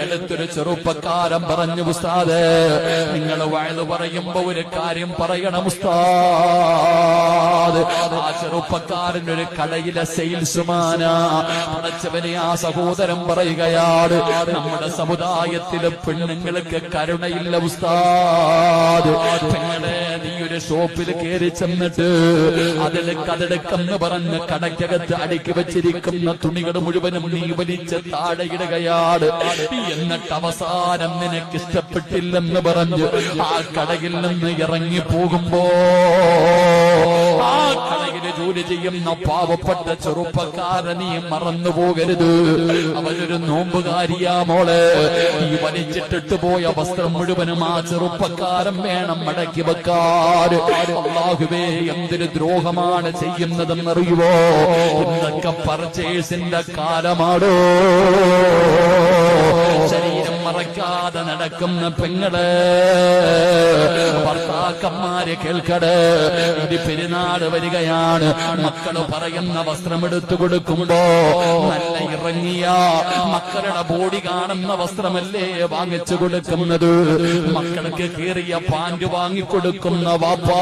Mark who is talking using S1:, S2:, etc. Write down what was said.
S1: അടുത്തൊരു ചെറുപ്പക്കാരൻ പറഞ്ഞു, ഉസ്താദ് നിങ്ങൾ വഅദ് പറയുമ്പോ ഒരു കാര്യം പറയണം ഉസ്താദ്. ആ ചെറുപ്പക്കാരൻ ഒരു കടയിലെ സെയിൽസ്മാനാ. പടച്ചവനെ, ആ സഹോദരൻ പറയുകയാണ്, നമ്മുടെ സമുദായത്തിലെ പെണ്ണുങ്ങൾക്ക് കരുണയില്ല ഉസ്താദ്. പെങ്ങളെ, നീ ഒരു ഷോപ്പിൽ കയറി ചെന്നിട്ട് അതിൽ കതെടുക്കെന്ന് പറഞ്ഞ് കടയ്ക്കകത്ത് അടുക്കി വെച്ചിരിക്കുന്ന തുണികൾ മുഴുവനും നീ വലിച്ച് താഴെയിടുകയാണ്. എന്നിട്ട് അവസാനം നിനക്ക് ഇഷ്ടപ്പെട്ടില്ലെന്ന് പറഞ്ഞ് ആ കടയിൽ നിന്ന് ഇറങ്ങി പോകുമ്പോ ആ കടയില് ജോലി ചെയ്യുന്ന പാവപ്പെട്ട ചെറുപ്പക്കാരൻ നീ മറന്നു പോകരുത്. അവരൊരു നോമ്പുകാരിയാ മോളെ. ഈ വലിച്ചിട്ടിട്ട് പോയ വസ്ത്രം മുഴുവനും ആ ചെറുപ്പക്കാരൻ വേണം മടക്കി വെക്കാൻ. അല്ലാഹുവേ, എന്തൊരു ദ്രോഹമാണ് ചെയ്യുന്നതെന്നറിയുവോ? ഇന്നൊക്കെ പർച്ചേസിന്റെ കാലമാടോ. ശരീരം മറക്കാതെ നടക്കുന്ന പെങ്ങളെ, ഭർത്താക്കന്മാരെ കേൾക്കടേ. ഇത് പെരുന്നാൾ വരികയാണ്. മക്കള് പറയുന്ന വസ്ത്രം എടുത്തു കൊടുക്കുമ്പോ നല്ല ഇറങ്ങിയ മക്കളുടെ ബോഡി കാണുന്ന വസ്ത്രമല്ലേ വാങ്ങിച്ചു കൊടുക്കുന്നത്. മക്കൾക്ക് കീറിയ പാന്റ് വാങ്ങിക്കൊടുക്കുന്ന വാപ്പാ.